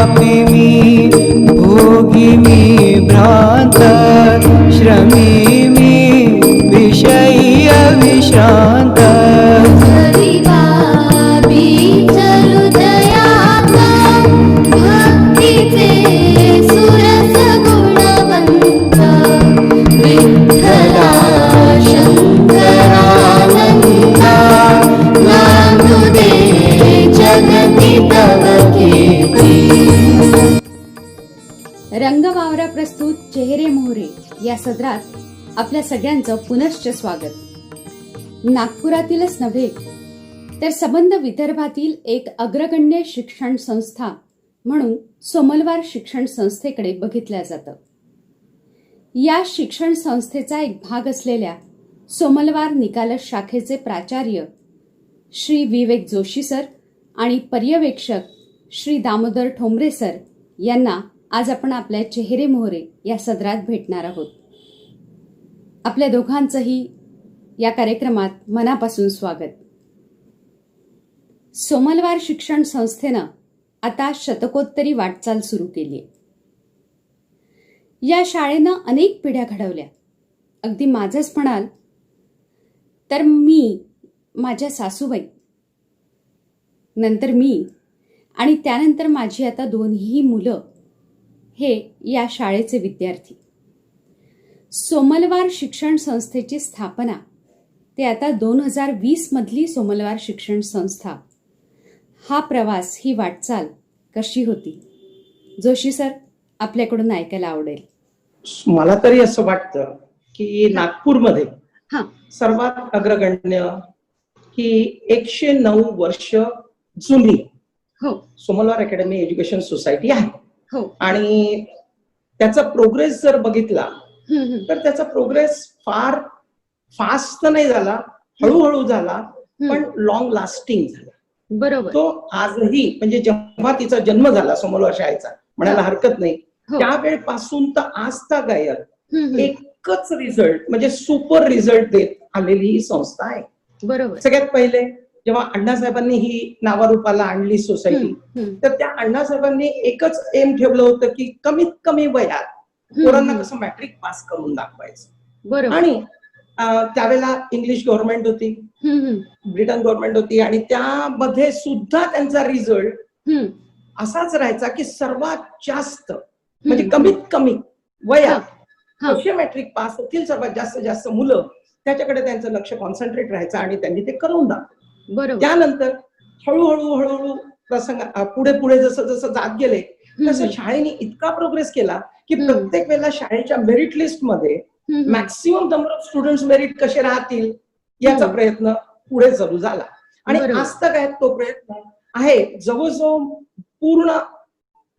व्यापिमि भोगिमि भ्रान्त श्रमिमि विषय्य विश्रान्त रंगवावरा प्रस्तुत चेहरे मोहरे या सदरात आपल्या सगळ्यांचं पुनश्च स्वागत. नागपुरातीलच नव्हे तर संबंध विदर्भातील एक अग्रगण्य शिक्षण संस्था म्हणून सोमलवार शिक्षण संस्थेकडे बघितल्या जातं. या शिक्षण संस्थेचा एक भाग असलेल्या सोमलवार निकालस शाखेचे प्राचार्य श्री विवेक जोशी सर आणि पर्यवेक्षक श्री दामोदर ठोंबरे सर यांना आज आपण आपल्या चेहरे मोहरे या सदरात भेटणार आहोत. आपल्या दोघांचंही या कार्यक्रमात मनापासून स्वागत. सोमलवार शिक्षण संस्थेनं आता शतकोत्तरी वाटचाल सुरू केली आहे. या शाळेनं अनेक पिढ्या घडवल्या. अगदी माझंच म्हणाल तर मी, माझ्या सासूबाई, नंतर मी आणि त्यानंतर माझी आता दोन्ही मुलं हे या शाळेचे विद्यार्थी. सोमलवार शिक्षण संस्थेची स्थापना ते आता 2020 मधली सोमलवार शिक्षण संस्था, हा प्रवास, ही वाटचाल कशी होती? जोशी सर, आपल्याकडून ऐकायला आवडेल. मला तरी असं वाटतं की नागपूरमध्ये सर्वात अग्रगण्य ही 109 वर्ष जुनी सोमलवार अकॅडमी एज्युकेशन सोसायटी आहे. आणि त्याचा प्रोग्रेस जर बघितला तर त्याचा प्रोग्रेस फार फास्ट नाही झाला, हळूहळू झाला, पण लॉंग लास्टिंग झाला. बरोबर. तो आजही, म्हणजे जेव्हा तिचा जन्म झाला सोमलवार शाळेचा म्हणायला हरकत नाही, त्यावेळेपासून तर आज गायब एकच रिझल्ट, म्हणजे सुपर रिझल्ट देत आलेली ही संस्था आहे. बरोबर. सगळ्यात पहिले जेव्हा अण्णासाहेबांनी ही नावारूपाला आणली सोसायटी, तर त्या अण्णासाहेबांनी एकच एम ठेवलं होतं की कमीत कमी वयात पोरांना कसं मॅट्रिक पास करून दाखवायचं. आणि त्यावेळेला इंग्लिश गव्हर्नमेंट होती, ब्रिटन गव्हर्नमेंट होती, आणि त्यामध्ये सुद्धा त्यांचा रिझल्ट असाच राहायचा की सर्वात जास्त, म्हणजे कमीत कमी वयात कसे मॅट्रिक पास होतील सर्वात जास्त मुलं, त्याच्याकडे त्यांचं लक्ष कॉन्सन्ट्रेट राहायचं आणि त्यांनी ते करून दाखवलं. त्यानंतर हळूहळू प्रसंग पुढे पुढे जसं जसं जात गेले तसं शाळेने इतका प्रोग्रेस केला की प्रत्येक वेळेला शाळेच्या मेरिट लिस्ट मध्ये maximum number of students merit कसे राहतील याचा प्रयत्न पुढे चालू झाला. आणि आज तक आहे तो प्रयत्न आहे. जवळजवळ पूर्ण,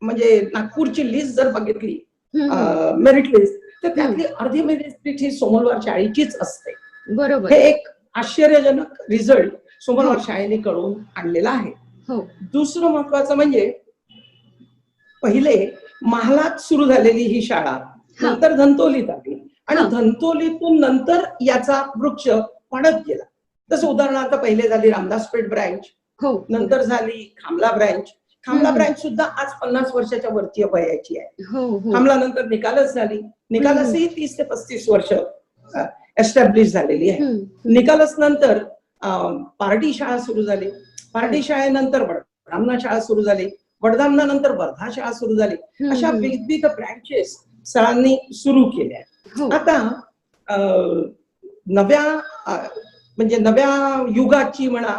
म्हणजे नागपूरची लिस्ट जर बघितली, मेरिट लिस्ट, तर त्यातली अर्धी मेरिट लिस्ट ही सोमलवार शाळेचीच असते. बरोबर. हे एक आश्चर्यजनक रिझल्ट सोमलवार शाळेने करून आणलेला आहे. दुसरं महत्वाचं म्हणजे पहिले महालात सुरू झालेली ही शाळा नंतर धंतोलीत आली, आणि धंतोलीतून नंतर याचा वृक्ष वाढत गेला. तसं उदाहरणार्थ पहिले झाली रामदासपेठ ब्रँच, नंतर झाली खामला ब्रँच. खामला ब्रँच सुद्धा आज 50 वर्षाच्या वरती वयाची आहे. खामला नंतर निकालस झाली, निकालस ही 30 ते 35 वर्ष एस्टॅब्लिश झालेली आहे. निकालस नंतर पारडी शाळा सुरू झाली, पारडी शाळेनंतर वडधामना शाळा सुरू झाली, वडधामना नंतर वर्धा शाळा सुरू झाली. अशा विविध ब्रँचेस सरांनी सुरू केल्या. आता नव्या, म्हणजे नव्या युगाची म्हणा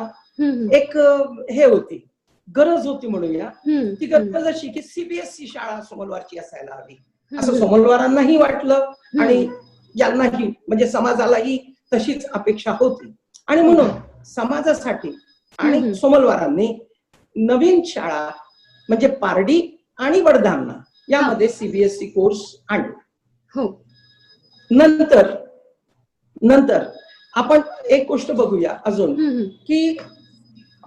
एक हे होती, गरज होती म्हणूया. ती गरज अशी की सीबीएसई शाळा सोमलवारची असायला हवी असं सोमलवारांनाही वाटलं, आणि यांनाही, म्हणजे समाजालाही तशीच अपेक्षा होती. आणि म्हणून समाजासाठी आणि सोमलवारांनी नवीन शाळा, म्हणजे पारडी आणि वडधामना यामध्ये सीबीएसई कोर्स आणला. नंतर आपण एक गोष्ट बघूया अजून, की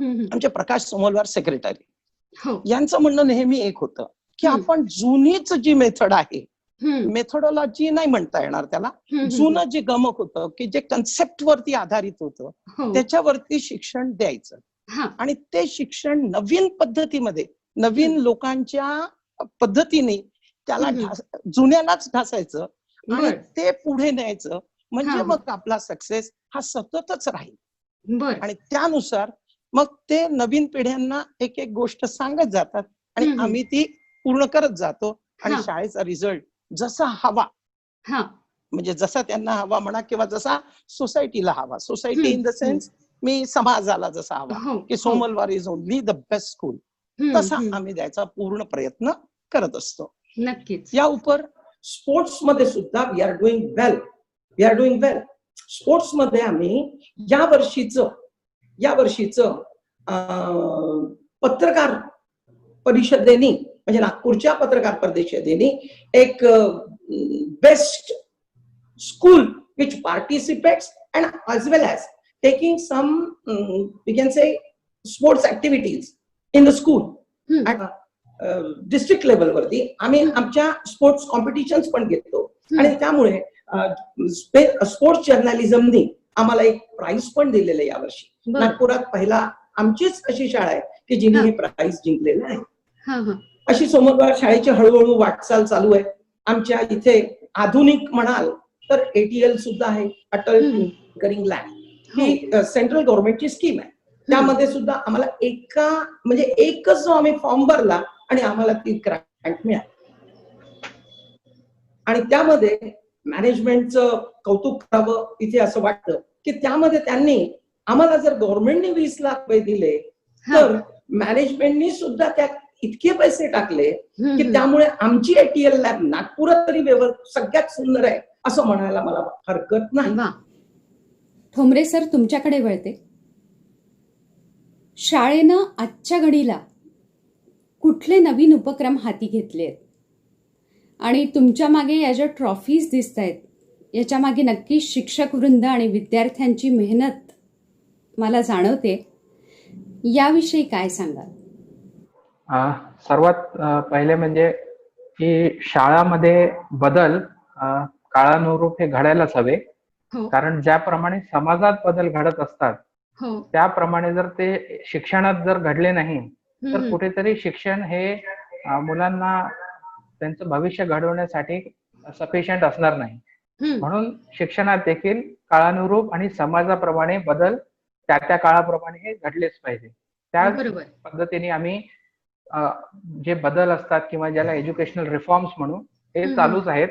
आमचे प्रकाश सोमलवार सेक्रेटरी यांचं म्हणणं नेहमी एक होतं की आपण जुनीच जी मेथड आहे, मेथोडॉलॉजी नाही म्हणता येणार त्याला, जुनं जे गमक होतं की जे कन्सेप्ट वरती आधारित होतं त्याच्यावरती शिक्षण द्यायचं, आणि ते शिक्षण नवीन पद्धतीमध्ये नवीन लोकांच्या पद्धतीने त्याला जुन्यालाच ढासायचं आणि ते पुढे न्यायचं, म्हणजे मग आपला सक्सेस हा सततच राहील. आणि त्यानुसार मग ते नवीन पिढ्यांना एक एक गोष्ट सांगत जातात आणि आम्ही ती पूर्ण करत जातो. आणि शाळेचा रिझल्ट जसा हवा, म्हणजे जसा त्यांना हवा म्हणा किंवा जसा सोसायटीला हवा, सोसायटी इन द सेन्स मी समाजाला जसा हवा की Somalwar is only the best school, तसा आम्ही द्यायचा पूर्ण प्रयत्न करत असतो. नक्कीच. या उपर स्पोर्ट्स मध्ये सुद्धा we are doing well. Sports मध्ये आम्ही या वर्षीचं पत्रकार परिषदेने, म्हणजे नागपूरच्या पत्रकार परिषदेने एक best school which participates and as well as taking some we can say sports activities in the school at district level वरती आम्ही आमच्या स्पोर्ट्स कॉम्पिटिशन्स पण घेतो. आणि त्यामुळे स्पोर्ट्स जर्नलिझमनी आम्हाला एक प्राइज पण दिलेलं आहे यावर्षी. नागपुरात पहिला आमचीच अशी शाळा आहे की जिने हे प्राइज जिंकलेलं आहे. अशी सोमवार शाळेची हळूहळू वाटचाल चालू आहे. आमच्या इथे आधुनिक म्हणाल तर ATL सुद्धा आहे, अटल टिंकरिंग लॅब. ही सेंट्रल गव्हर्नमेंटची स्कीम आहे. त्यामध्ये सुद्धा आम्हाला एकच जो आम्ही फॉर्म भरला आणि आम्हाला ती ग्रँट मिळाली. आणि त्यामध्ये मॅनेजमेंटचं कौतुक करावं इथे असं वाटतं की त्यामध्ये त्यांनी आम्हाला, जर गव्हर्नमेंटने 20 लाख रुपये दिले तर मॅनेजमेंटनी सुद्धा त्यात इतके पैसे टाकले की त्यामुळे आमची ATL लॅब नागपुरात तरी सगळ्यात सुंदर आहे असं म्हणायला मला हरकत नाही. ठोंबरे सर, तुमच्याकडे वळते. शाळेनं आजच्या घडीला कुठले नवीन उपक्रम हाती घेतलेत आणि तुमच्या मागे या ज्या ट्रॉफीज दिसत आहेत याच्या मागे नक्की शिक्षक वृंद आणि विद्यार्थ्यांची मेहनत मला जाणवते. याविषयी काय सांगाल? सर्वात पहिले म्हणजे की शाळामध्ये बदल काळानुरूप हे घडायलाच हवे. कारण ज्याप्रमाणे समाजात बदल घडत असतात त्याप्रमाणे जर ते शिक्षणात जर घडले नाही तर कुठेतरी शिक्षण हे मुलांना त्यांचं भविष्य घडवण्यासाठी सफिशियंट असणार नाही. म्हणून शिक्षणात देखील काळानुरूप आणि समाजाप्रमाणे बदल त्या काळाप्रमाणे हे घडलेच पाहिजे. त्या पद्धतीने आम्ही जे बदल असतात किंवा ज्याला एज्युकेशनल रिफॉर्म्स म्हणू हे चालूच आहेत.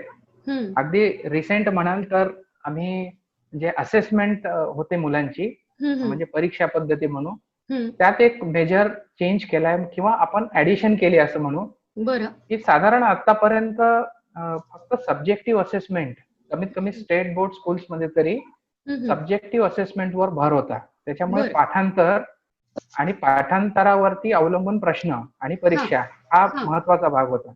अगदी रिसेंट म्हणाल तर आम्ही जे असेसमेंट होते मुलांची, म्हणजे परीक्षा पद्धती म्हणू, त्यात एक मेजर चेंज केलाय किंवा आपण ऍडिशन केली असं म्हणू. की साधारण आतापर्यंत फक्त सब्जेक्टिव्ह असेसमेंट, कमीत कमी स्टेट बोर्ड स्कूल्स मध्ये तरी सब्जेक्टिव्ह असेसमेंट वर भर होता. त्याच्यामुळे पाठांतर आणि पाठांतरावरती अवलंबून प्रश्न आणि परीक्षा हा महत्वाचा भाग होता.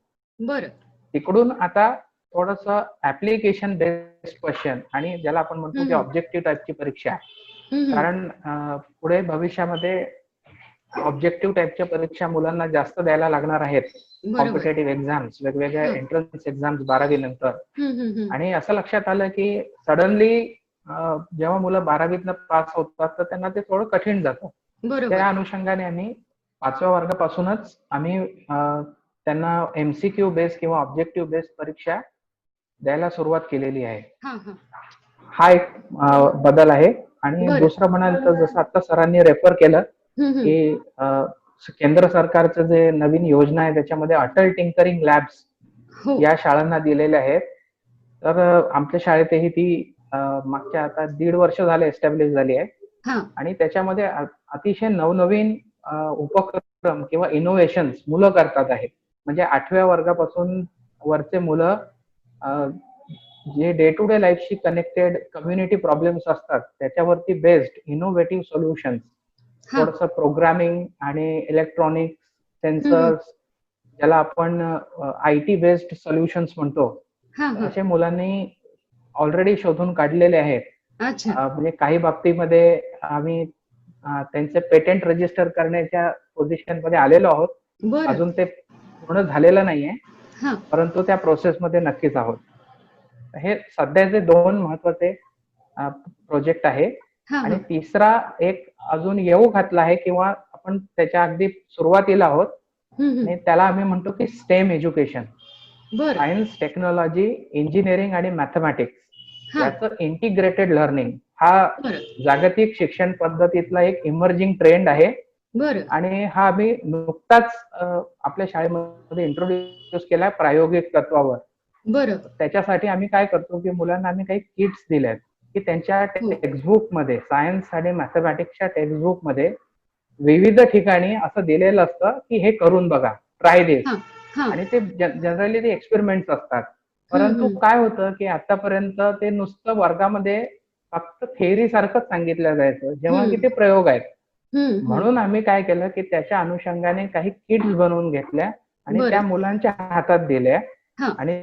तिकडून आता थोडस ऍप्लिकेशन बेस्ड क्वेश्चन आणि ज्याला आपण म्हणतो की ऑब्जेक्टिव्ह टाईपची परीक्षा. कारण पुढे भविष्यामध्ये ऑब्जेक्टिव्ह टाईपच्या परीक्षा मुलांना जास्त द्यायला लागणार आहेत. कॉम्पिटेटिव्ह एक्झाम्स, वेगवेगळ्या एंट्रन्स एक्झाम्स 12वी नंतर. आणि असं लक्षात आलं की सडनली जेव्हा मुलं 12वीतनं पास होतात तर त्यांना ते थोडं कठीण जातं. त्या अनुषंगाने आम्ही 5व्या वर्गापासूनच आम्ही त्यांना MCQ बेस्ड किंवा ऑब्जेक्टिव्ह बेस्ड परीक्षा द्यायला सुरुवात केलेली आहे. हा एक बदल आहे. आणि दुसरं म्हणाल तर जसं आता सरांनी रेफर केलं की केंद्र सरकारचं जे नवीन योजना आहे त्याच्यामध्ये अटल टिंकरिंग लॅब्स या शाळांना दिलेल्या आहेत. तर आमच्या शाळेतही ती मागच्या आता 1.5 वर्ष झाले एस्टॅब्लिश झाली आहे. आणि त्याच्यामध्ये अतिशय नवनवीन उपक्रम किंवा इनोव्हेशन्स मुलं करतात आहेत. म्हणजे 8व्या वर्गापासून वरचे मुलं जे डे टू डे लाईफशी कनेक्टेड कम्युनिटी प्रॉब्लेम्स असतात त्याच्यावरती बेस्ड इनोव्हेटिव्ह सोल्युशन्स, थोडंसं प्रोग्रामिंग आणि इलेक्ट्रॉनिक सेन्सर्स, ज्याला आपण IT बेस्ड सोल्युशन्स म्हणतो, असे मुलांनी ऑलरेडी शोधून काढलेले आहेत. म्हणजे काही बाबतीमध्ये आम्ही त्यांचे पेटंट रजिस्टर करण्याच्या पोझिशन मध्ये आलेलो आहोत. अजून ते पूर्ण झालेलं नाहीये, परंतु त्या प्रोसेसमध्ये नक्कीच आहोत. हे सध्याचे 2 महत्वाचे प्रोजेक्ट आहे. आणि तिसरा एक अजून येऊ घातला आहे किंवा आपण त्याच्या अगदी सुरुवातीला आहोत. आणि त्याला आम्ही म्हणतो की स्टेम एज्युकेशन. बर सायन्स, टेक्नॉलॉजी, इंजिनिअरिंग आणि मॅथमॅटिक्स याचं इंटिग्रेटेड लर्निंग हा बर जागतिक शिक्षण पद्धतीतला एक इमर्जिंग ट्रेंड आहे. बर आणि हा आम्ही नुकताच आपल्या शाळेमध्ये इंट्रोड्यूस केलाय प्रायोगिक तत्वावर. बर त्याच्यासाठी आम्ही काय करतो की मुलांना आम्ही काही किट्स दिल्यात की त्यांच्या टेक्स्टबुक मध्ये, सायन्स आणि मॅथमॅटिक्सच्या टेक्स्टबुक मध्ये विविध ठिकाणी असं दिलेलं असतं की हे करून बघा, ट्राय दिस. आणि ते जनरली ते एक्सपेरिमेंट्स असतात. परंतु काय होतं की आतापर्यंत ते नुसतं वर्गामध्ये फक्त थेअरी सारखंच सांगितलं जायचं, जेव्हा की ते प्रयोग आहेत. म्हणून आम्ही काय केलं की त्याच्या अनुषंगाने काही किट्स बनवून घेतल्या आणि त्या मुलांच्या हातात दिल्या. आणि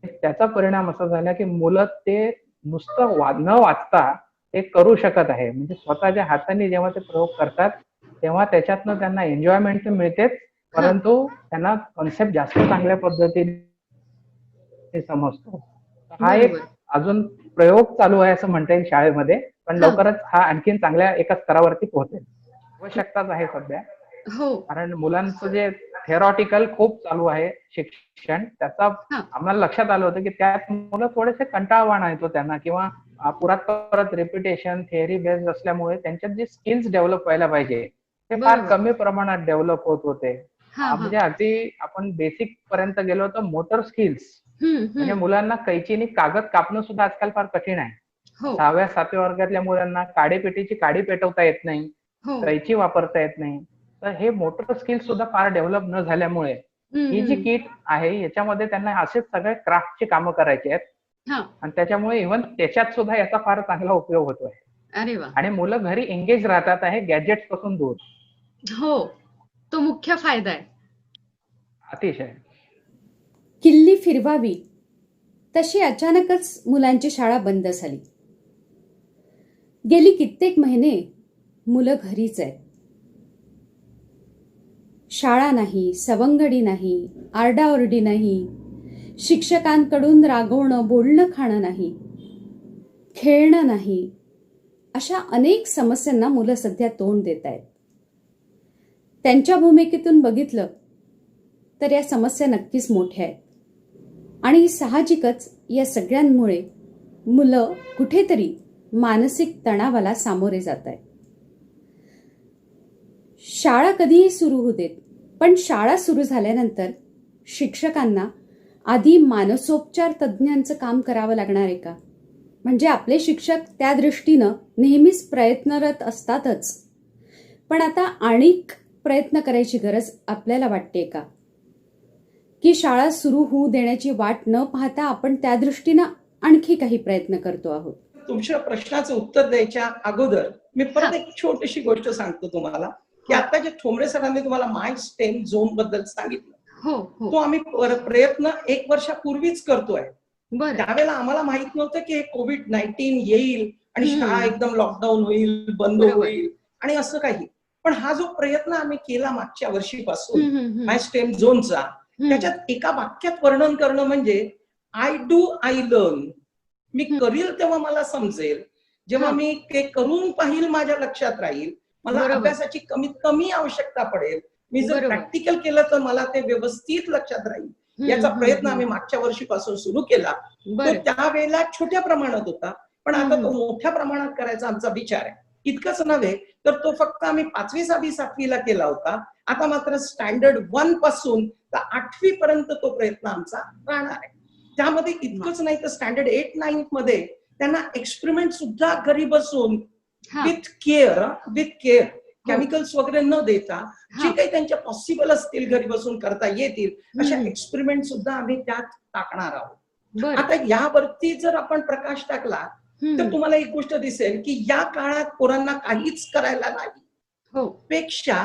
त्याचा परिणाम असा झाला की मुलं ते नुसतं न वाचता ते करू शकत आहे. म्हणजे स्वतःच्या हाताने जेव्हा ते प्रयोग करतात तेव्हा त्याच्यातनं त्यांना एन्जॉयमेंट तर मिळतेच, परंतु त्यांना कॉन्सेप्ट जास्त चांगल्या पद्धतीने समजतो. हा एक अजून प्रयोग चालू आहे असं म्हणता येईल शाळेमध्ये, पण लवकरच हा आणखीन चांगल्या एका स्तरावरती पोहोचेल. आवश्यकताच आहे सध्या, कारण मुलांचं जे थेरॉटिकल खूप चालू आहे शिक्षण, त्याचा आम्हाला लक्षात आलं होतं की त्यात मुलं थोडेसे कंटाळवाणा येतो त्यांना, किंवा परत रिपिटेशन, थेअरी बेस्ड असल्यामुळे त्यांच्यात जे स्किल्स डेव्हलप व्हायला पाहिजे ते फार कमी प्रमाणात डेव्हलप होत होते. म्हणजे अगदी आपण बेसिक पर्यंत गेलो तर मोटर स्किल्स, म्हणजे मुलांना कैचीने कागद कापणं सुद्धा आजकाल फार कठीण आहे. 6व्या 7व्या वर्गातल्या मुलांना काडीपेटीची काडी पेटवता येत नाही, कैची वापरता येत नाही. तर हे मोटर स्किल्स सुद्धा फार डेव्हलप न झाल्यामुळे ही जी किट आहे याच्यामध्ये त्यांना असेच सगळे क्राफ्टची कामं करायची आहेत, आणि त्याच्यामुळे इव्हन त्याच्यात सुद्धा याचा फार चांगला उपयोग होतोय. अरे वा. आणि मुलं घरी एंगेज राहतात आहे गॅजेट्स पासून दूर. हो, तो मुख्य फायदा आहे. अतिशय. किल्ली फिरवावी तशी अचानकच मुलांची शाळा बंद झाली. गेली कित्येक महिने मुलं घरीच आहेत. शाळा नाही, सवंगडी नाही, आरडाओरडी नाही, शिक्षकांकडून रागवणं, बोलणं खाणं नाही, खेळणं नाही, अशा अनेक समस्यांना मुलं सध्या तोंड देत आहेत. त्यांच्या भूमिकेतून बघितलं तर या समस्या नक्कीच मोठ्या आहेत, आणि साहजिकच या सगळ्यांमुळे मुलं कुठेतरी मानसिक तणावाला सामोरे जात आहेत. शाळा कधीही सुरू होऊ देत, पण शाळा सुरू झाल्यानंतर शिक्षकांना आधी मानसोपचार तज्ज्ञांचं काम करावं लागणार आहे का? म्हणजे आपले शिक्षक त्या दृष्टीनं नेहमीच प्रयत्नरत असतातच, पण आता आणिक प्रयत्न करायची गरज आपल्याला वाटते का? की शाळा सुरू होऊ देण्याची वाट न पाहता आपण त्या दृष्टीनं आणखी काही प्रयत्न करतो आहोत? तुमच्या प्रश्नाचं उत्तर द्यायच्या अगोदर मी परत एक छोटीशी गोष्ट सांगतो तुम्हाला, की आता जे ठोंबरे सरांनी तुम्हाला माय स्टेम झोन बद्दल सांगितलं, तो आम्ही प्रयत्न 1 वर्षापूर्वीच करतोय. त्यावेळेला आम्हाला माहित नव्हतं की हे कोविड-19 येईल आणि शाळा एकदम लॉकडाऊन होईल, बंद होईल आणि असं काही. पण हा जो प्रयत्न आम्ही केला मागच्या वर्षीपासून माय स्टेम झोनचा, त्याच्यात एका वाक्यात वर्णन करणं म्हणजे आय डू आय लर्न. मी करील तेव्हा मला समजेल, जेव्हा मी ते करून पाहिल माझ्या लक्षात राहील, मला अभ्यासाची कमीत कमी आवश्यकता पडेल, मी जर प्रॅक्टिकल केलं तर मला ते व्यवस्थित लक्षात राहील. याचा प्रयत्न आम्ही मागच्या वर्षीपासून सुरू केला. तो त्यावेळेला छोट्या प्रमाणात होता, पण आता तो मोठ्या प्रमाणात करायचा आमचा विचार आहे. इतकंच नव्हे तर तो फक्त आम्ही 5वी 6वी 7वीला केला होता. आता मात्र स्टँडर्ड 1 पासून तर 8वी पर्यंत तो प्रयत्न आमचा राहणार आहे. त्यामध्ये इतकंच नाही तर स्टँडर्ड 8, 9 मध्ये त्यांना एक्सपेरिमेंट सुद्धा घरी बसून विथ केअर केमिकल्स वगैरे न देता जे काही त्यांच्या पॉसिबल असतील घरी बसून करता येतील अशा एक्सपेरिमेंट सुद्धा आम्ही त्यात टाकणार आहोत. आता यावरती जर आपण प्रकाश टाकला तर तुम्हाला एक गोष्ट दिसेल की या काळात पोरांना काहीच करायला नाही पेक्षा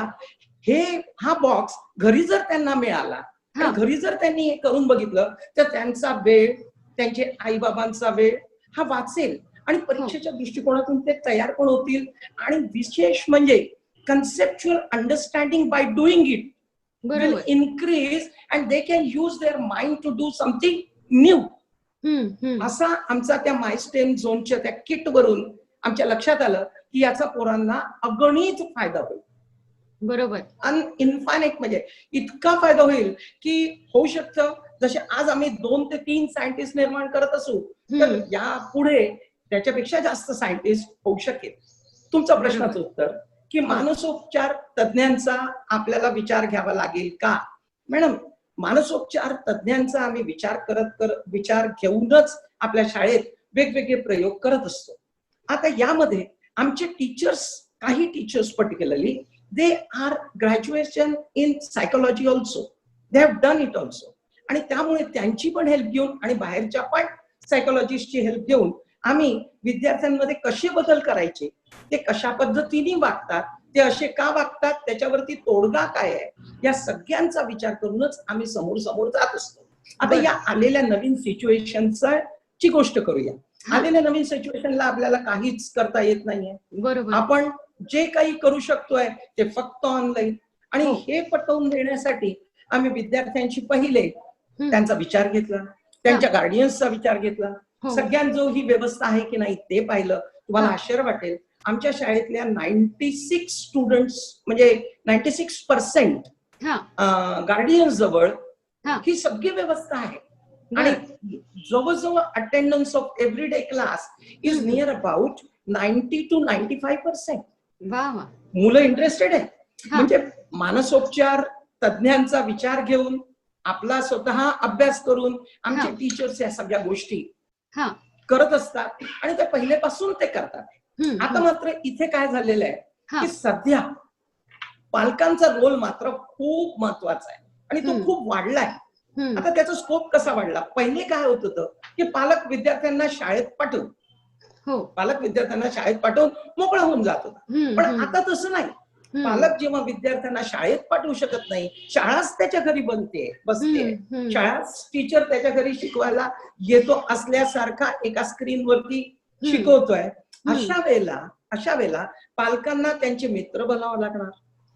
हा बॉक्स घरी जर त्यांना मिळाला आणि घरी जर त्यांनी हे करून बघितलं तर त्यांचा वेळ, त्यांचे आई बाबांचा वेळ हा वाचेल आणि परीक्षेच्या दृष्टिकोनातून ते तयार पण होतील. आणि विशेष म्हणजे conceptual understanding by doing it will increase and they can use their mind to do something new. असा आमचा त्या माय स्टेम झोनच्या त्या किट वरून आमच्या लक्षात आलं की याचा पोरांना अगणित फायदा होईल. बरोबर. इन्फायनाईट म्हणजे इतका फायदा होईल की होऊ शकतं जसे आज आम्ही 2 ते 3 सायंटिस्ट निर्माण करत असू तर या पुढे त्याच्यापेक्षा जास्त सायंटिस्ट होऊ शकेल. तुमच्या प्रश्नाचं उत्तर की मानसोपचार तज्ञांचा आपल्याला विचार घ्यावा लागेल का? मॅडम, मानसोपचार तज्ञांचा आम्ही विचार घेऊनच आपल्या शाळेत वेगवेगळे प्रयोग करत असतो. आता यामध्ये आमचे टीचर्स, काही teachers particularly they are graduation in psychology also, they have done it also. आणि त्यामुळे त्यांची पण हेल्प घेऊन आणि बाहेरच्या पण सायकोलॉजिस्टची हेल्प घेऊन आम्ही विद्यार्थ्यांमध्ये कसे बदल करायचे, ते कशा पद्धतीने वागतात, ते असे का वागतात, त्याच्यावरती तोडगा काय आहे, या सगळ्यांचा विचार करूनच आम्ही समोर समोर जात असतो. आता या आलेल्या नवीन सिच्युएशनची गोष्ट करूया. आलेल्या नवीन सिच्युएशनला आपल्याला काहीच करता येत नाहीये. बरोबर. आपण जे काही करू शकतोय ते फक्त ऑनलाईन. आणि हे पटवून देण्यासाठी आम्ही विद्यार्थ्यांशी पहिले त्यांचा विचार घेतला, त्यांच्या गार्डियन्सचा विचार घेतला, सगळ्यांजो ही व्यवस्था आहे की नाही ते पाहिलं. तुम्हाला आश्चर्य वाटेल, आमच्या शाळेतल्या 96 स्टुडंट्स म्हणजे 96% गार्डियन्स जवळ ही सगळी व्यवस्था आहे. आणि जवळजवळ attendance of everyday class is near about 90 to 95%. मुलं इंटरेस्टेड आहे. म्हणजे मानसोपचार तज्ञांचा विचार घेऊन आपला स्वतः अभ्यास करून आमचे टीचर्स या सगळ्या गोष्टी करत असतात आणि ते पहिलेपासून ते करतात. आता मात्र इथे काय झालेलं आहे की सध्या पालकांचा रोल मात्र खूप महत्वाचा आहे आणि तो खूप वाढलाय. आता त्याचा स्कोप कसा वाढला? पहिले काय होत होतं की पालक विद्यार्थ्यांना शाळेत पाठवून मोकळा होऊन जात होता. पण आता तसं नाही. पालक जेव्हा विद्यार्थ्यांना शाळेत पाठवू शकत नाही, शाळाच त्याच्या घरी बसते, शाळाच टीचर त्याच्या घरी शिकवायला येतो असल्यासारखा एका स्क्रीनवरती शिकवतोय. अशा वेळेला पालकांना त्यांचे मित्र बनावं लागणार,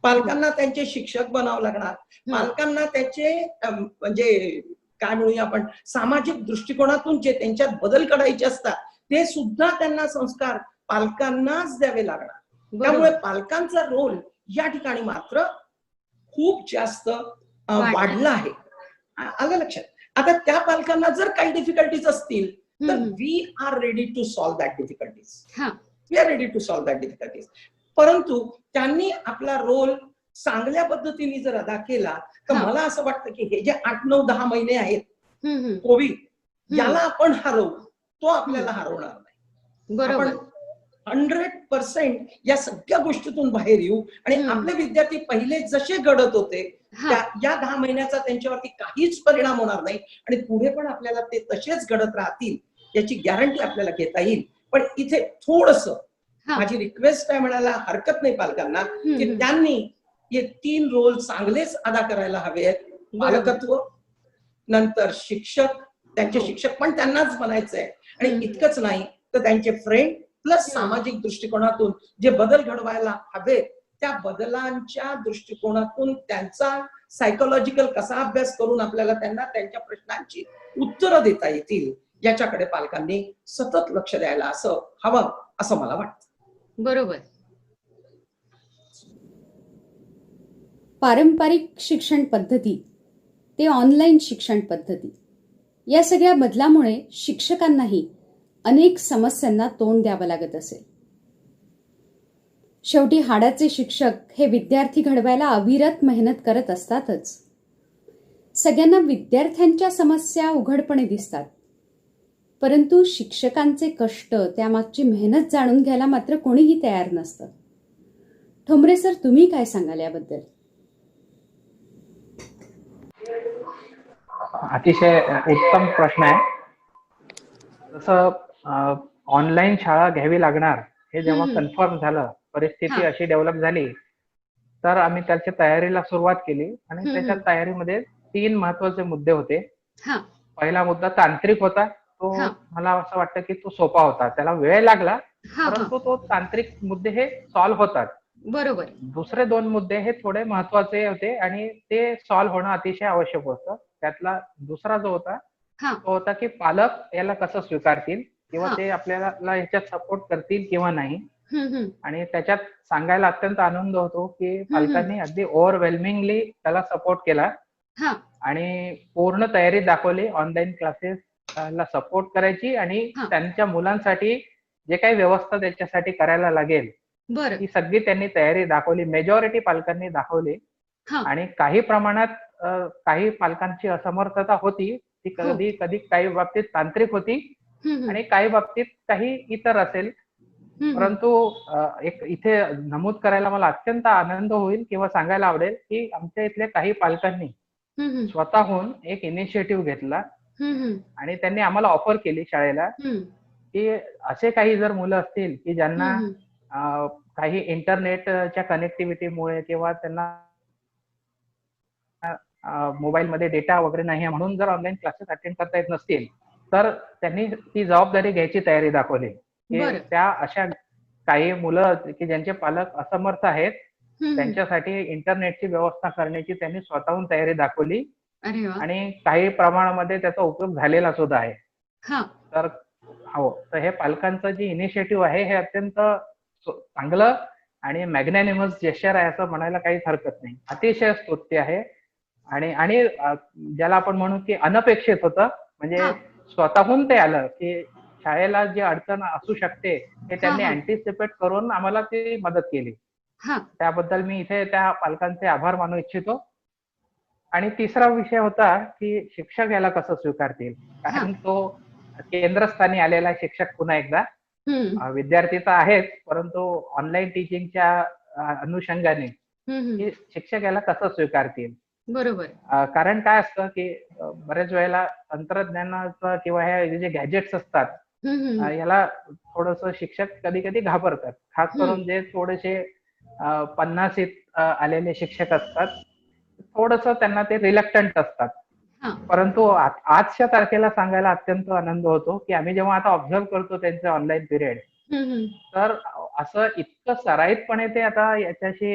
पालकांना त्यांचे शिक्षक बनावं लागणार, पालकांना त्याचे म्हणजे काय म्हणूया आपण सामाजिक दृष्टिकोनातून जे त्यांच्यात बदल करायचे असतात ते सुद्धा त्यांना संस्कार पालकांनाच द्यावे लागणार. त्यामुळे पालकांचा रोल या ठिकाणी मात्र खूप जास्त वाढला आहे. आलं लक्षात? आता त्या पालकांना जर काही डिफिकल्टीज असतील तर we are ready to solve that difficulties. परंतु त्यांनी आपला रोल चांगल्या पद्धतीने जर अदा केला तर मला असं वाटतं की हे जे 8, 9, 10 महिने आहेत कोविड, याला आपण हरवू, तो आपल्याला हरवणार नाही. आपण 100% या सगळ्या गोष्टीतून बाहेर येऊ आणि आपले विद्यार्थी पहिले जसे घडत होते या 10 महिन्याचा त्यांच्यावरती काहीच परिणाम होणार नाही आणि पुढे पण आपल्याला ते तसेच घडत राहतील याची गॅरंटी आपल्याला घेता येईल. पण इथे थोडस माझी रिक्वेस्ट आहे म्हणायला हरकत नाही पालकांना की त्यांनी हे 3 रोल चांगलेच अदा करायला हवेत. पालकत्व, नंतर शिक्षक, त्यांचे शिक्षक पण त्यांनाच बनायचंय आणि इतकंच नाही तर त्यांचे फ्रेंड प्लस सामाजिक दृष्टिकोनातून जे बदल घडवायला हवेत त्या बदलांच्या दृष्टिकोनातून त्यांचा सायकोलॉजिकल कसा अभ्यास करून आपल्याला त्यांना त्यांच्या प्रश्नांची उत्तरं देता येतील याच्याकडे पालकांनी सतत लक्ष द्यायला हवं असं मला वाटतं. बरोबर. पारंपरिक शिक्षण पद्धती ते ऑनलाईन शिक्षण पद्धती या सगळ्या बदलामुळे शिक्षकांनाही अनेक समस्यांना तोंड द्यावं लागत असेल. शेवटी हाडाचे शिक्षक हे विद्यार्थी घडवायला अविरत मेहनत करत असतातच. सगळ्यांना विद्यार्थ्यांच्या समस्या उघडपणे दिसतात, परंतु शिक्षकांचे कष्ट, त्यामागची मेहनत जाणून घ्यायला मात्र कोणीही तयार नसतं. ठोंबरे सर, तुम्ही काय सांगाल याबद्दल? अतिशय उत्तम प्रश्न आहे. जसं ऑनलाईन शाळा घ्यावी लागणार हे जेव्हा कन्फर्म झालं, परिस्थिती अशी डेव्हलप झाली, तर आम्ही त्याच्या तयारीला सुरुवात केली आणि त्याच्या तयारीमध्ये 3 महत्वाचे मुद्दे होते. पहिला मुद्दा तांत्रिक होता. तो मला असं वाटतं की तो सोपा होता, त्याला वेळ लागला, परंतु तो तांत्रिक मुद्दे हे सॉल्व्ह होतात. बरोबर. दुसरे 2 मुद्दे हे थोडे महत्वाचे होते आणि ते सॉल्व्ह होणं अतिशय आवश्यक होतं. त्यातला दुसरा जो होता तो होता की पालक याला कसं स्वीकारतील किंवा ते आपल्याला ह्याच्यात सपोर्ट करतील किंवा नाही. आणि त्याच्यात सांगायला अत्यंत आनंद होतो की पालकांनी अगदी ओव्हरवेल्मिंगली त्याला सपोर्ट केला आणि पूर्ण तयारी दाखवली ऑनलाईन क्लासेस ला सपोर्ट करायची आणि त्यांच्या मुलांसाठी जे काही व्यवस्था त्याच्यासाठी करायला लागेल ही सगळी त्यांनी तयारी दाखवली. मेजॉरिटी पालकांनी दाखवली आणि काही प्रमाणात काही पालकांची असमर्थता होती, ती कधी कधी काही बाबतीत तांत्रिक होती आणि काही बाबतीत काही इतर असेल. परंतु एक इथे नमूद करायला मला अत्यंत आनंद होईल किंवा सांगायला आवडेल की आमच्या इथल्या काही पालकांनी स्वतःहून एक इनिशिएटिव्ह घेतला आणि त्यांनी आम्हाला ऑफर केली शाळेला की असे काही जर मुलं असतील की ज्यांना काही इंटरनेटच्या कनेक्टिव्हिटीमुळे किंवा त्यांना मोबाईलमध्ये डेटा वगैरे नाही म्हणून जर ऑनलाईन क्लासेस अटेंड करता येत नसतील तर त्यांनी ती जबाबदारी घ्यायची तयारी दाखवली की त्या अशा काही मुलं की ज्यांचे पालक असमर्थ आहेत त्यांच्यासाठी इंटरनेटची व्यवस्था करण्याची त्यांनी स्वतःहून तयारी दाखवली आणि काही प्रमाणामध्ये त्याचा उपयोग झालेला सुद्धा आहे. तर हो, तर हे पालकांचं जे इनिशिएटिव्ह आहे हे अत्यंत चांगलं आणि मॅग्नॅनिमस जेस्चर आहे असं म्हणायला काहीच हरकत नाही. अतिशय स्तुत्य आहे आणि ज्याला आपण म्हणू की अनपेक्षित होतं, म्हणजे स्वतःहून ते आलं की शाळेला जी अडचण असू शकते हे त्यांनी अँटिसिपेट करून आम्हाला ती मदत केली. त्याबद्दल मी इथे त्या पालकांचे आभार मानू इच्छितो. आणि तिसरा विषय होता की शिक्षक याला कसं स्वीकारतील, कारण तो केंद्रस्थानी आलेला शिक्षक पुन्हा एकदा विद्यार्थी तर आहेच परंतु ऑनलाईन टीचिंगच्या अनुषंगाने शिक्षक याला कसं स्वीकारतील. बरोबर. कारण काय असतं की बऱ्याच वेळेला तंत्रज्ञानाचं किंवा हे जे गॅजेट्स असतात याला थोडस शिक्षक कधी कधी घाबरतात, खास करून जे थोडेसे 50शीत आलेले शिक्षक असतात थोडस त्यांना ते रिलक्टंट असतात. परंतु आजच्या तारखेला सांगायला अत्यंत आनंद होतो की आम्ही जेव्हा आता ऑब्झर्व करतो त्यांचे ऑनलाईन पिरियड तर असं इतकं सराईतपणे ते आता याच्याशी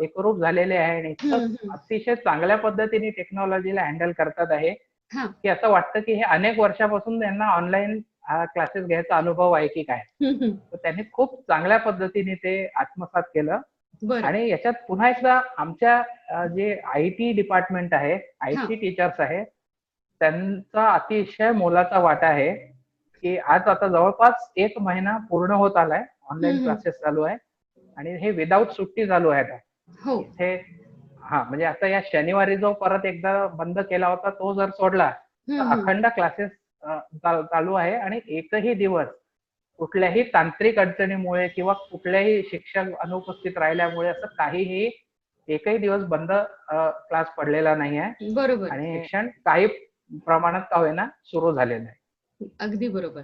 एकरूप झालेले आहे आणि इतकं अतिशय चांगल्या पद्धतीने टेक्नॉलॉजीला हँडल करतात आहे की असं वाटतं की हे अनेक वर्षापासून त्यांना ऑनलाईन क्लासेस घ्यायचा अनुभव आहे की काय. तर त्यांनी खूप चांगल्या पद्धतीने ते आत्मसात केलं. आणि याच्यात पुन्हा एकदा आमच्या जे IT डिपार्टमेंट आहे, IT टीचर्स आहे, त्यांचा अतिशय मोलाचा वाटा आहे की आज आता जवळपास 1 महिना पूर्ण होत आलाय ऑनलाईन क्लासेस चालू आहे आणि हे विदाऊट सुट्टी चालू आहे आता. इथे म्हणजे आता या शनिवारी जो परत एकदा बंद केला होता तो जर सोडला तर अखंड क्लासेस चालू आहे आणि एकही दिवस कुठल्याही तांत्रिक अडचणीमुळे किंवा कुठल्याही शिक्षक अनुपस्थित राहिल्यामुळे असं काहीही एकही दिवस बंद क्लास पडलेला नाही आहे. बरोबर. आणि शिक्षण काही प्रमाणात का होईना सुरू झालेलं आहे. अगदी बरोबर.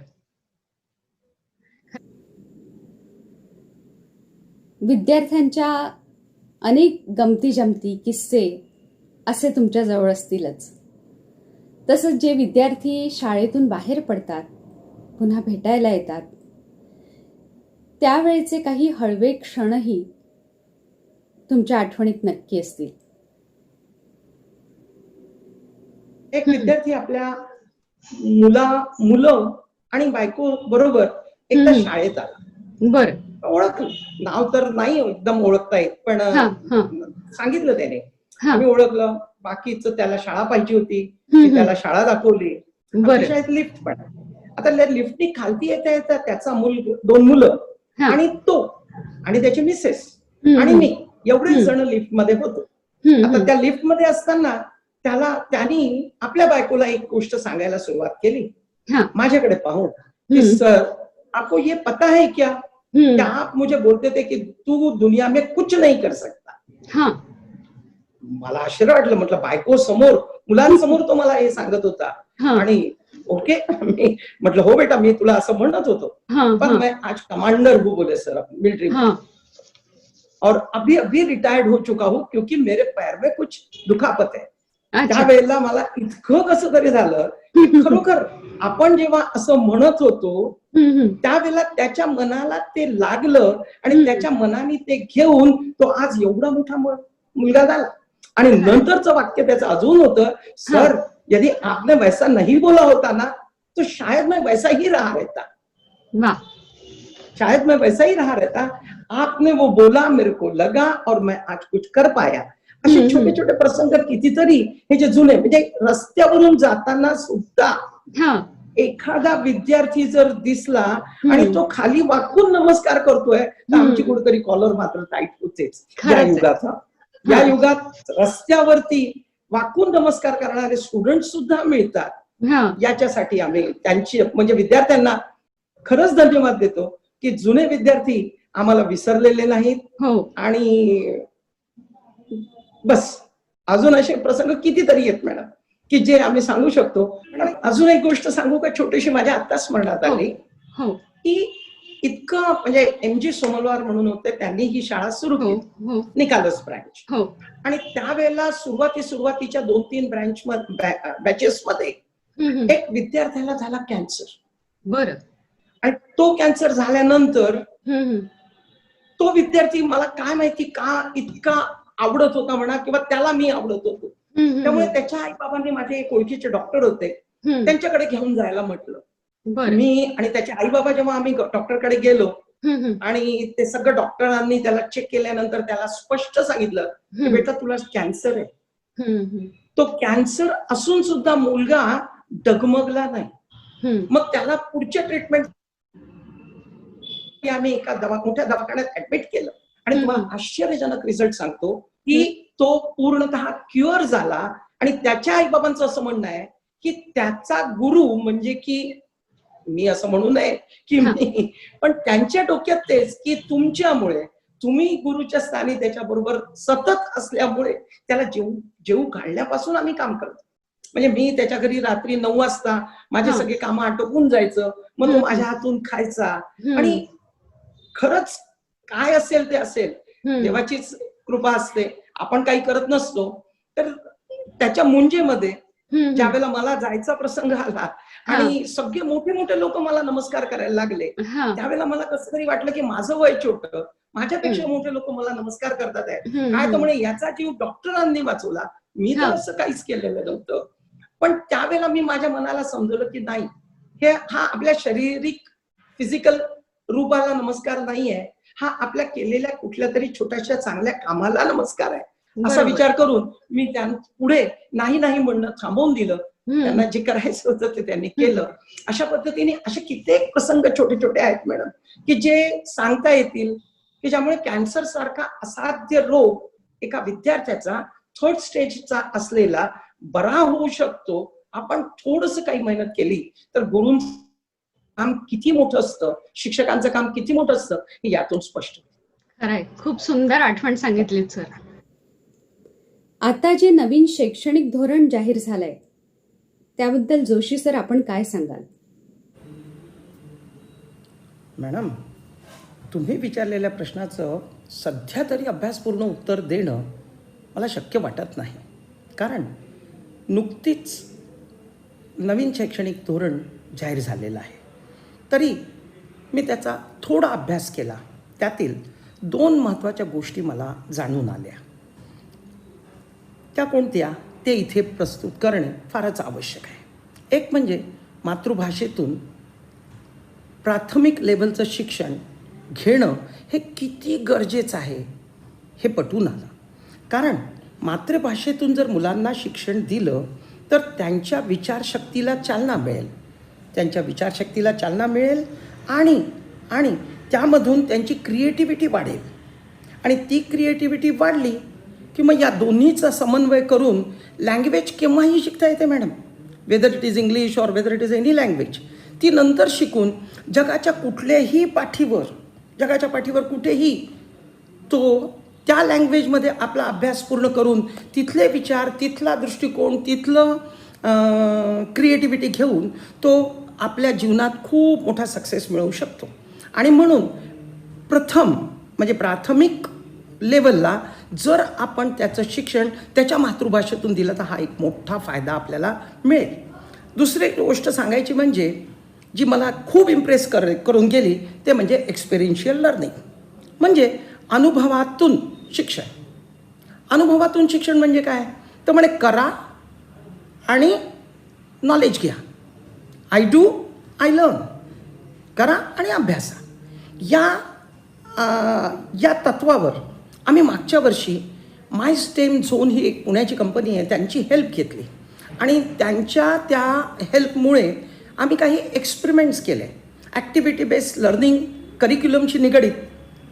विद्यार्थ्यांच्या अनेक गमती जमती किस्से असे तुमच्या जवळ असतीलच. तसंच जे विद्यार्थी शाळेतून बाहेर पडतात पुन्हा भेटायला येतात त्यावेळेचे काही हळवे क्षणही तुमच्या आठवणीत नक्की असतील. एक विद्यार्थी आपल्या मुलं आणि बायको बरोबर एकदा शाळेत आला. बरं. ओळखलं, नाव तर नाही एकदम ओळखता येत पण सांगितलं त्याने, आम्ही ओळखलं. बाकीचं त्याला शाळा पाहिजे होती, त्याला शाळा दाखवली. शाळेत लिफ्ट पण. आता लिफ्टनी खालती येता त्याचा 2 मुलं आणि तो आणि त्याची मिसेस आणि मी एवढेच जण लिफ्ट मध्ये होतो. आता त्या लिफ्ट मध्ये असताना त्यांनी आपल्या बायकोला एक गोष्ट सांगायला सुरुवात केली माझ्याकडे पाहून की सर आपको ये पता है क्या क्या आप मुझे बोलते थे कि तू दुनिया में कुछ नहीं कर सकता. मला आश्चर्य वाटलं, म्हटलं बायको समोर मुलांसमोर तो मला हे सांगत होता. आणि ओके मी म्हटलं हो बेटा मी तुला असं म्हणत होतो पर मैं आज कमांडर हूँ बोले सर मिलिट्री में और अभी रिटायर्ड हो चुका हूँ क्योंकि मेरे पैर में कुछ दुखापत है. त्यावेळेला मला इतकं कसं तरी झालं की खरोखर आपण जेव्हा असं म्हणत होतो त्यावेळेला त्याच्या मनाला ते लागलं आणि त्याच्या मनाने ते घेऊन तो आज एवढा मोठा मुलगा झाला. आणि नंतरचं वाक्य त्याचं अजून होतं, सर यदि आपने वैसा नहीं बोला होता ना तो शायद मैं वैसा ही रहा रहता. शायद मैं वैसा ही रहा रहता, आपने वो बोला मेरे को लगा और मैं आज कुछ कर पाया. असे छोटे छोटे प्रसंग कितीतरी हे जे जुने, म्हणजे रस्त्यावरून जाताना सुद्धा एखादा विद्यार्थी जर दिसला आणि तो खाली वाकून नमस्कार करतोय, तर आमची कुठेतरी कॉलर मात्र टाईट होतेच. या युगात रस्त्यावरती वाकून नमस्कार करणारे स्टुडंट सुद्धा मिळतात. याच्यासाठी आम्ही त्यांची म्हणजे विद्यार्थ्यांना खरंच धन्यवाद देतो की जुने विद्यार्थी आम्हाला विसरलेले नाहीत. आणि बस अजून असे प्रसंग कितीतरी आहेत मॅडम की जे आम्ही सांगू शकतो. आणि अजून एक गोष्ट सांगू का छोटीशी, माझ्या आता स्मरणात आली की इतकं म्हणजे MG सोमलवार म्हणून होते, त्यांनी ही शाळा सुरू केली, निकालस ब्रँच. आणि त्यावेळेला सुरुवातीच्या 2-3 बॅचेस मध्ये एक विद्यार्थ्याला झाला कॅन्सर. बरं. आणि तो कॅन्सर झाल्यानंतर तो विद्यार्थी मला काय माहिती का इतका आवडत होता म्हणा, किंवा त्याला मी आवडत होतो. त्यामुळे त्याच्या आई बाबांनी, माझे एक ओळखीचे डॉक्टर होते, त्यांच्याकडे घेऊन जायला म्हटलं. मी आणि त्याचे आई बाबा जेव्हा आम्ही डॉक्टरकडे गेलो आणि ते सगळं डॉक्टरांनी त्याला चेक केल्यानंतर त्याला स्पष्ट सांगितलं की बेटा तुला कॅन्सर आहे. तो कॅन्सर असून सुद्धा मुलगा डगमगला नाही. मग त्याला पुढच्या ट्रीटमेंट आम्ही एका मोठ्या दवाखान्यात ऍडमिट केलं आणि तुम्हाला आश्चर्यजनक रिझल्ट सांगतो की तो पूर्णतः क्युअर झाला. आणि त्याच्या आई बाबांचं असं म्हणणं आहे की त्याचा गुरु म्हणजे की मी असं म्हणू नये की मी, पण त्यांच्या डोक्यात तेच की तुमच्यामुळे, तुम्ही गुरुच्या स्थानी त्याच्याबरोबर सतत असल्यामुळे त्याला जेवू घालण्यापासून आम्ही काम करतो. म्हणजे मी त्याच्या घरी रात्री 9 वाजता माझे सगळे कामं आटोपून जायचं, मग तो माझ्या हातून खायचा. आणि खरंच काय असेल ते असेल, देवाचीच कृपा असते, आपण काही करत नसतो. तर त्याच्या मुंजेमध्ये ज्या वेळेला मला जायचा प्रसंग आला आणि सगळे मोठे लोक मला नमस्कार करायला लागले, त्यावेळेला मला कसं तरी वाटलं की माझं वय छोटं, माझ्यापेक्षा मोठे लोक मला नमस्कार करतात आहे काय, तर म्हणे याचा जीव डॉक्टरांनी वाचवला, मी तर असं काहीच केलेलं नव्हतं. पण त्यावेळेला मी माझ्या मनाला समजवलं की नाही, हा आपल्या शारीरिक फिजिकल रूपाला नमस्कार नाहीये, हा आपल्या केलेल्या कुठल्या तरी छोट्याशा चांगल्या कामाला नमस्कार आहे. असा विचार करून मी पुढे नाही म्हणणं थांबवून दिलं. त्यांना जे करायचं होतं ते त्यांनी केलं. अशा पद्धतीने असे कित्येक प्रसंग छोटे छोटे आहेत मॅडम की जे सांगता येतील की ज्यामुळे कॅन्सर सारखा असाध्य रोग एका विद्यार्थ्याचा 3rd स्टेजचा असलेला बरा होऊ शकतो. आपण थोडस काही मेहनत केली तर गुरूंचं काम किती मोठं असतं, शिक्षकांचं काम किती मोठं असतं हे यातून स्पष्ट होतं. खरंय, खूप सुंदर आठवण सांगितलीत सर. आता जे नवीन शैक्षणिक धोरण जाहीर झालंय त्याबद्दल जोशी सर आपण काय सांगाल? मॅडम, तुम्ही विचारलेल्या प्रश्नाचं सध्या तरी अभ्यासपूर्ण उत्तर देणं मला शक्य वाटत नाही. कारण नुकतीच नवीन शैक्षणिक धोरण जाहीर झालेलं आहे. तरी मी त्याचा थोडा अभ्यास केला. त्यातील 2 महत्त्वाच्या गोष्टी मला जाणून आल्या. त्या कोणत्या ते इथे प्रस्तुत करणे फारच आवश्यक आहे. एक म्हणजे मातृभाषेतून प्राथमिक लेव्हलचं शिक्षण घेणं हे किती गरजेचं आहे हे पटवून आलं. कारण मातृभाषेतून जर मुलांना शिक्षण दिलं तर त्यांच्या विचारशक्तीला चालना मिळेल, आणि त्यामधून त्यांची क्रिएटिव्हिटी वाढेल. आणि ती क्रिएटिव्हिटी वाढली की मग या दोन्हीचा समन्वय करून लँग्वेज केव्हाही शिकता येते madam. Whether it is English or whether it is any language, ती नंतर शिकून जगाच्या पाठीवर कुठेही तो त्या लँग्वेजमध्ये आपला अभ्यास पूर्ण करून तिथले विचार, तिथला दृष्टिकोन, तिथलं क्रिएटिव्हिटी घेऊन तो आपल्या जीवनात खूप मोठा सक्सेस मिळवू शकतो. आणि म्हणून प्राथमिक लेवलला जर आपण त्याचं शिक्षण त्याच्या मातृभाषेतून दिलं तर हा एक मोठा फायदा आपल्याला मिळेल. दुसरी गोष्ट सांगायची म्हणजे जी मला खूप इम्प्रेस करून गेली ते म्हणजे एक्सपिरियन्शियल लर्निंग, म्हणजे अनुभवातून शिक्षण. अनुभवातून शिक्षण म्हणजे काय, तर म्हणे करा आणि नॉलेज घ्या. I do, I learn. करा आणि अभ्यासा. या तत्वावर आम्ही मागच्या वर्षी माय स्टेम झोन ही एक पुण्याची कंपनी आहे, त्यांची हेल्प घेतली आणि त्यांच्या त्या हेल्पमुळे आम्ही काही एक्सपेरिमेंट्स केले. ॲक्टिव्हिटी बेस्ड लर्निंग करिक्युलमशी निगडीत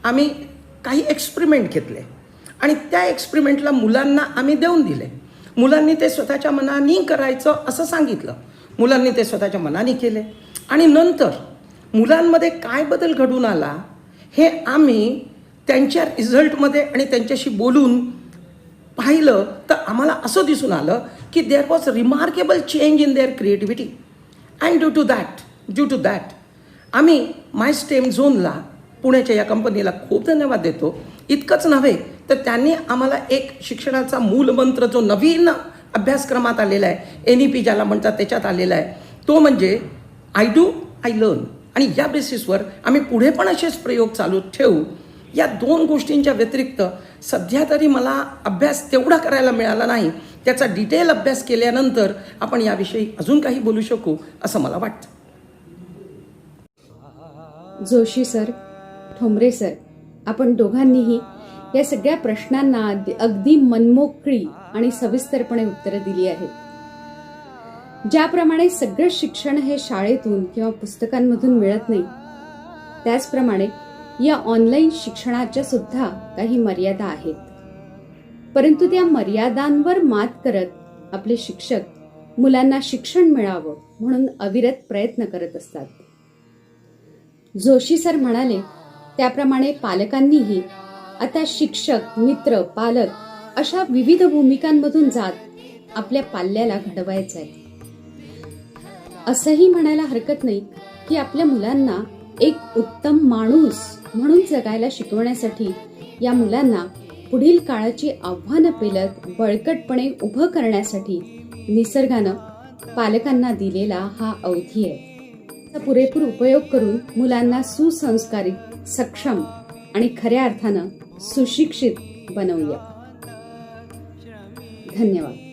आम्ही काही एक्सपेरिमेंट घेतले आणि त्या एक्सपेरिमेंटला मुलांना आम्ही देऊन दिले. मुलांनी ते स्वतःच्या मनाने करायचं असं सांगितलं. मुलांनी ते स्वतःच्या मनाने केले आणि नंतर मुलांमध्ये काय बदल घडून आला हे आम्ही त्यांच्या रिझल्टमध्ये आणि त्यांच्याशी बोलून पाहिलं तर आम्हाला असं दिसून आलं की there was remarkable change in their creativity. And due to that आम्ही माय स्टेम झोनला, पुण्याच्या या कंपनीला खूप धन्यवाद देतो. इतकंच नव्हे तर त्यांनी आम्हाला एक शिक्षणाचा मूलमंत्र जो नवीन अभ्यासक्रमात आलेला आहे, NEP ज्याला म्हणतात, त्याच्यात आलेला आहे, तो म्हणजे आय डू आय लर्न. आणि या बेसिसवर आम्ही पुढे पण असेच प्रयोग चालू ठेवू. या 2 गोष्टींच्या व्यतिरिक्त सध्या तरी मला अभ्यास तेवढा करायला मिळाला नाही. त्याचा डिटेल अभ्यास केल्यानंतर आपण याविषयी अजून काही बोलू शकू असं मला वाटतं. जोशी सर, ठोंबरे सर, आपण दोघांनीही या सगळ्या प्रश्नांना अगदी मनमोकळी आणि सविस्तरपणे उत्तरं दिली आहेत. ज्याप्रमाणे सगळं शिक्षण हे शाळेतून किंवा पुस्तकांमधून मिळत नाही, त्याचप्रमाणे या ऑनलाईन शिक्षणाच्या सुद्धा काही मर्यादा आहेत. परंतु त्या मर्यादांवर मात करत आपले शिक्षक मुलांना शिक्षण मिळावं म्हणून अविरत प्रयत्न करत असतात. जोशी सर म्हणाले त्याप्रमाणे पालकांनीही आता शिक्षक, मित्र, पालक अशा विविध भूमिकांमधून जात आपल्या पाल्याला घडवायचं आहे. असंही म्हणायला हरकत नाही की आपल्या मुलांना एक उत्तम माणूस म्हणून जगायला शिकवण्यासाठी या मुलांना पुढील काळाची आव्हानं पेलत बळकटपणे उभं करण्यासाठी निसर्गानं पालकांना दिलेला हा अवधी आहे. त्याचा पुरेपूर उपयोग करून मुलांना सुसंस्कारित, सक्षम आणि खऱ्या अर्थानं सुशिक्षित बनवूया. धन्यवाद.